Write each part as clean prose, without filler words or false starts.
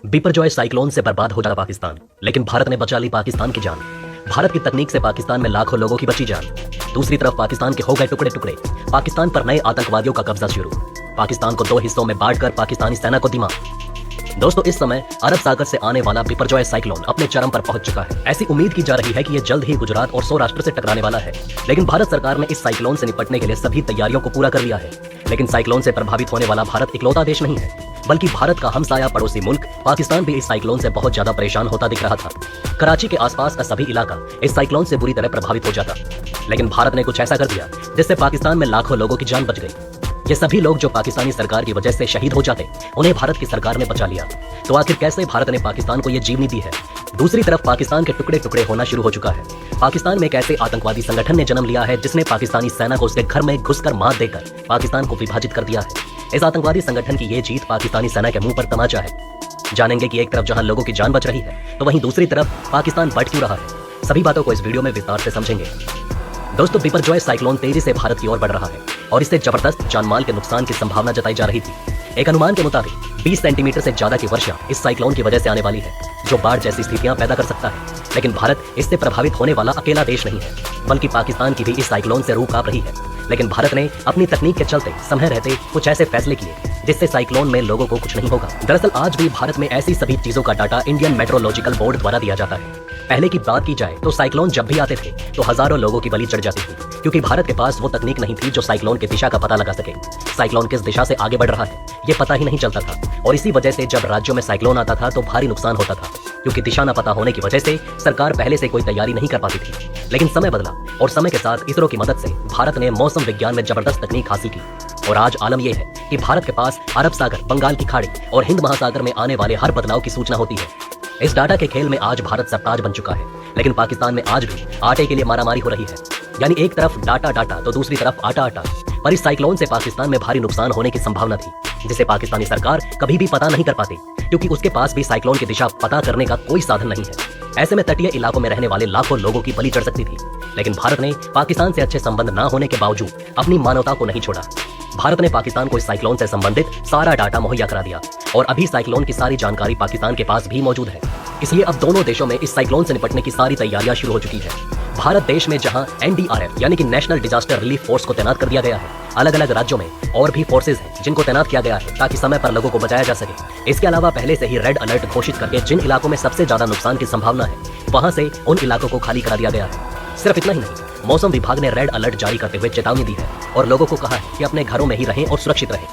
Biparjoy cyclone से बर्बाद हो जाता पाकिस्तान, लेकिन भारत ने बचा ली पाकिस्तान की जान। भारत की तकनीक से पाकिस्तान में लाखों लोगों की बची जान। दूसरी तरफ पाकिस्तान के हो गए टुकड़े टुकड़े। पाकिस्तान पर नए आतंकवादियों का कब्जा शुरू। पाकिस्तान को दो हिस्सों में बांटकर पाकिस्तानी सेना को दिमाग। दोस्तों, इस समय अरब सागर से आने वाला बिपरजॉय साइक्लोन अपने चरम पर पहुंच चुका है। ऐसी उम्मीद की जा रही है कि यह जल्द ही गुजरात और सौराष्ट्र से टकराने वाला है। लेकिन भारत सरकार ने इस साइक्लोन से निपटने के लिए सभी तैयारियों को पूरा कर लिया है। लेकिन साइक्लोन से प्रभावित होने वाला भारत इकलौता देश नहीं है, बल्कि भारत का हमसाया पड़ोसी मुल्क पाकिस्तान भी इस साइक्लोन से बहुत ज्यादा परेशान होता दिख रहा था। कराची के आसपास का सभी इलाका इस साइक्लोन से बुरी तरह प्रभावित हो जाता, लेकिन भारत ने कुछ ऐसा कर दिया जिससे पाकिस्तान में लाखों लोगों की जान बच गई। ये सभी लोग जो पाकिस्तानी सरकार की वजह से शहीद हो जाते, उन्हें भारत की सरकार ने बचा लिया। तो आखिर कैसे भारत ने पाकिस्तान को ये जीवनी दी है? दूसरी तरफ पाकिस्तान के टुकड़े टुकड़े होना शुरू हो चुका है। पाकिस्तान में एक ऐसे आतंकवादी संगठन ने जन्म लिया है जिसने पाकिस्तानी सेना को उसके घर में घुसकर मार देकर पाकिस्तान को विभाजित कर दिया है। इस आतंकवादी संगठन की ये जीत पाकिस्तानी सेना के मुंह पर तमाचा है। जानेंगे कि एक तरफ जहां लोगों की जान बच रही है, तो वहीं दूसरी तरफ पाकिस्तान बढ़ क्यों रहा है। सभी बातों को इस वीडियो में विस्तार से समझेंगे। दोस्तों, बिपरजॉय साइक्लोन तेजी से भारत की ओर बढ़ रहा है और इससे जबरदस्त जानमाल के नुकसान की संभावना जताई जा रही थी। एक अनुमान के मुताबिक 20 सेंटीमीटर से ज्यादा की वर्षा इस साइक्लोन की वजह से आने वाली है, जो बाढ़ जैसी स्थितियां पैदा कर सकता है। लेकिन भारत इससे प्रभावित होने वाला अकेला देश नहीं है, बल्कि पाकिस्तान की भी इस साइक्लोन से रूह कांप रही है। लेकिन भारत ने अपनी तकनीक के चलते समय रहते कुछ ऐसे फैसले किए जिससे साइक्लोन में लोगों को कुछ नहीं होगा। दरअसल आज भी भारत में ऐसी सभी चीजों का डाटा इंडियन मेट्रोलॉजिकल बोर्ड द्वारा दिया जाता है। पहले की बात की जाए तो साइक्लोन जब भी आते थे तो हजारों लोगों की बलि चढ़ जाती थी, क्योंकि भारत के पास वो तकनीक नहीं थी जो साइक्लोन की दिशा का पता लगा सके। साइक्लोन किस दिशा से आगे बढ़ रहा है ये पता ही नहीं चलता था, और इसी वजह से जब राज्यों में साइक्लोन आता था तो भारी नुकसान होता था, क्योंकि दिशा न पता होने की वजह से सरकार पहले से कोई तैयारी नहीं कर पाती थी। लेकिन समय बदला और समय के साथ इसरो की मदद से भारत ने मौसम विज्ञान में जबरदस्त तकनीक हासिल की, और आज आलम यह है कि भारत के पास अरब सागर, बंगाल की खाड़ी और हिंद महासागर में आने वाले हर बदलाव की सूचना होती है। इस डाटा के खेल में आज भारत सरताज बन चुका है, लेकिन पाकिस्तान में आज भी आटे के लिए मारामारी हो रही है। यानी एक तरफ डाटा डाटा तो दूसरी तरफ आटा आटा। पर इस साइक्लोन से पाकिस्तान में भारी नुकसान होने की संभावना थी, जिसे पाकिस्तानी सरकार कभी भी पता नहीं कर पाती, क्योंकि उसके पास भी साइक्लोन की दिशा पता करने का कोई साधन नहीं है। ऐसे में तटीय इलाकों में रहने वाले लाखों लोगों की बलि चढ़ सकती थी। लेकिन भारत ने पाकिस्तान से अच्छे संबंध न होने के बावजूद अपनी मानवता को नहीं छोड़ा। भारत ने पाकिस्तान को इस साइक्लोन से संबंधित सारा डाटा मुहैया करा दिया, और अभी साइक्लोन की सारी जानकारी पाकिस्तान के पास भी मौजूद है। इसलिए अब दोनों देशों में इस साइक्लोन से निपटने की सारी तैयारियां शुरू हो चुकी है। भारत देश में जहां NDRF यानी कि नेशनल डिजास्टर रिलीफ फोर्स को तैनात कर दिया गया है, अलग अलग राज्यों में और भी फोर्सेज हैं जिनको तैनात किया गया है ताकि समय पर लोगों को बचाया जा सके। इसके अलावा पहले से ही रेड अलर्ट घोषित करके जिन इलाकों में सबसे ज्यादा नुकसान की संभावना है, वहां से उन इलाकों को खाली करा दिया गया है। सिर्फ इतना ही नहीं, मौसम विभाग ने रेड अलर्ट जारी करते हुए चेतावनी दी है और लोगों को कहा है कि अपने घरों में ही रहें और सुरक्षित रहें।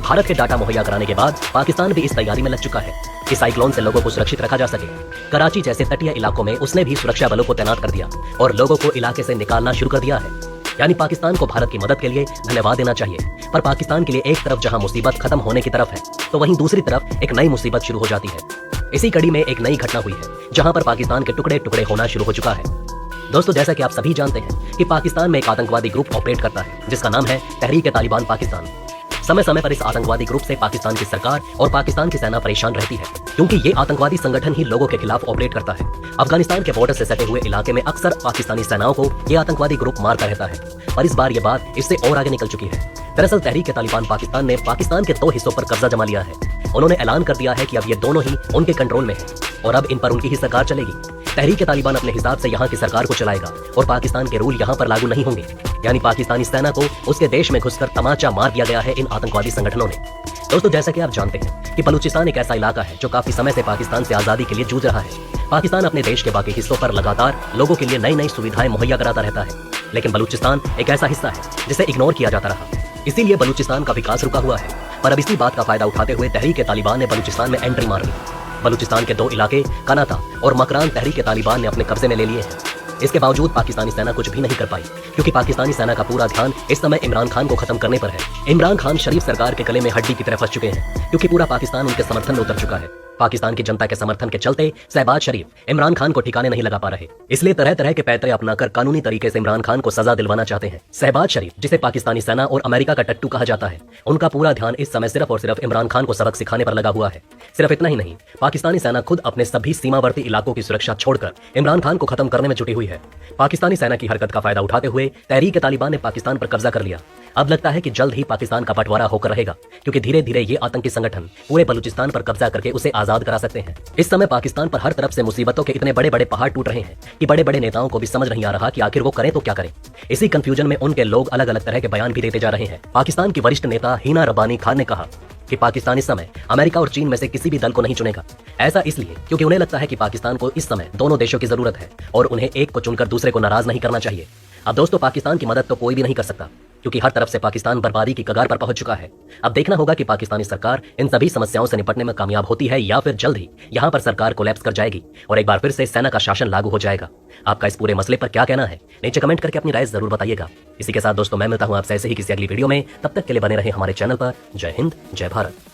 भारत के डाटा मुहैया कराने के बाद पाकिस्तान भी इस तैयारी में लग चुका है कि साइक्लोन से लोगों को सुरक्षित रखा जा सके। कराची जैसे तटीय इलाकों में उसने भी सुरक्षा बलों को तैनात कर दिया और लोगों को इलाके से निकालना शुरू कर दिया है। यानी पाकिस्तान को भारत की मदद के लिए धन्यवाद देना चाहिए। पर पाकिस्तान के लिए एक तरफ जहां मुसीबत खत्म होने की तरफ है, तो वहीं दूसरी तरफ एक नई मुसीबत शुरू हो जाती है। इसी कड़ी में एक नई घटना हुई है जहां पर पाकिस्तान के टुकड़े टुकड़े होना शुरू हो चुका है। दोस्तों, जैसा कि आप सभी जानते हैं कि पाकिस्तान में एक आतंकवादी ग्रुप ऑपरेट करता है जिसका नाम है तहरीक-ए-तालिबान पाकिस्तान। समय समय पर इस आतंकवादी ग्रुप से पाकिस्तान की सरकार और पाकिस्तान की सेना परेशान रहती है, क्योंकि ये आतंकवादी संगठन ही लोगों के खिलाफ ऑपरेट करता है। अफगानिस्तान के बॉर्डर से सटे हुए इलाके में अक्सर पाकिस्तानी सेनाओं को ये आतंकवादी ग्रुप मारता रहता है, पर इस बार ये बात इससे और आगे निकल चुकी है। दरअसल तहरीक-ए-तालिबान पाकिस्तान ने पाकिस्तान के दो हिस्सों पर कब्जा जमा लिया है। उन्होंने ऐलान कर दिया है कि अब ये दोनों ही उनके कंट्रोल में है और अब इन पर उनकी ही सरकार चलेगी। तहरीक-ए-तालिबान अपने हिसाब से यहाँ की सरकार को चलाएगा और पाकिस्तान के रूल यहाँ पर लागू नहीं होंगे। यानी पाकिस्तानी सेना को उसके देश में घुसकर तमाचा मार दिया गया है इन आतंकवादी संगठनों ने। दोस्तों, जैसा कि आप जानते हैं कि बलूचिस्तान एक ऐसा इलाका है जो काफी समय से पाकिस्तान से आजादी के लिए जूझ रहा है। पाकिस्तान अपने देश के बाकी हिस्सों पर लगातार लोगों के लिए नई नई सुविधाएं मुहैया कराता रहता है, लेकिन बलूचिस्तान एक ऐसा हिस्सा है जिसे इग्नोर किया जाता रहा। इसीलिए बलूचिस्तान का विकास रुका हुआ है। पर अब इसी बात का फायदा उठाते हुए तहरीक-ए-तालिबान ने बलूचिस्तान में एंट्री मार ली। बलूचिस्तान के दो इलाके कनाता और मकरान तहरीक-ए-तालिबान ने अपने कब्जे में ले लिए हैं। इसके बावजूद पाकिस्तानी सेना कुछ भी नहीं कर पाई, क्योंकि पाकिस्तानी सेना का पूरा ध्यान इस समय इमरान खान को खत्म करने पर है। इमरान खान शरीफ सरकार के गले में हड्डी की तरह फंस चुके हैं, क्योंकि पूरा पाकिस्तान उनके समर्थन में उतर चुका है। पाकिस्तान की जनता के समर्थन के चलते शहबाज शरीफ इमरान खान को ठिकाने नहीं लगा पा रहे, इसलिए तरह तरह के पैतरे अपनाकर कानूनी तरीके से इमरान खान को सजा दिलवाना चाहते हैं। शहबाज शरीफ, जिसे पाकिस्तानी सेना और अमेरिका का टट्टू कहा जाता है, उनका पूरा ध्यान इस समय सिर्फ और सिर्फ इमरान खान को सबक सिखाने पर लगा हुआ है। सिर्फ इतना ही नहीं, पाकिस्तानी सेना खुद अपने सभी सीमावर्ती इलाकों की सुरक्षा छोड़कर इमरान खान को खत्म करने में जुटी हुई है। पाकिस्तानी सेना की हरकत का फायदा उठाते हुए तहरीक-ए-तालिबान ने पाकिस्तान पर कब्जा कर लिया। अब लगता है कि जल्द ही पाकिस्तान का बंटवारा होकर रहेगा, क्योंकि धीरे धीरे ये आतंकी संगठन पूरे बलूचिस्तान पर कब्जा करके उसे आजाद आजाद करा सकते हैं। इस समय पाकिस्तान पर हर तरफ से मुसीबतों के इतने बड़े बड़े पहाड़ टूट रहे हैं कि बड़े बड़े नेताओं को भी समझ नहीं आ रहा कि आखिर वो करें तो क्या करें। इसी कंफ्यूजन में उनके लोग अलग अलग तरह के बयान भी देते जा रहे हैं। पाकिस्तान की वरिष्ठ नेता हिना रब्बानी खान ने कहा कि पाकिस्तान इस समय अमेरिका और चीन में से किसी भी दल को नहीं चुनेगा। ऐसा इसलिए क्योंकि उन्हें लगता है कि पाकिस्तान को इस समय दोनों देशों की जरूरत है और उन्हें एक को चुनकर दूसरे को नाराज नहीं करना चाहिए। अब दोस्तों, पाकिस्तान की मदद तो कोई भी नहीं कर सकता क्योंकि हर तरफ से पाकिस्तान बर्बादी की कगार पर पहुंच चुका है। अब देखना होगा कि पाकिस्तानी सरकार इन सभी समस्याओं से निपटने में कामयाब होती है या फिर जल्द ही यहां पर सरकार कोलैप्स कर जाएगी और एक बार फिर से सेना का शासन लागू हो जाएगा। आपका इस पूरे मसले पर क्या कहना है, नीचे कमेंट करके अपनी राय जरूर बताइएगा। इसी के साथ दोस्तों, मैं मिलता हूं आपसे ऐसे ही किसी अगली वीडियो में। तब तक के लिए बने रहे हमारे चैनल पर। जय हिंद, जय भारत।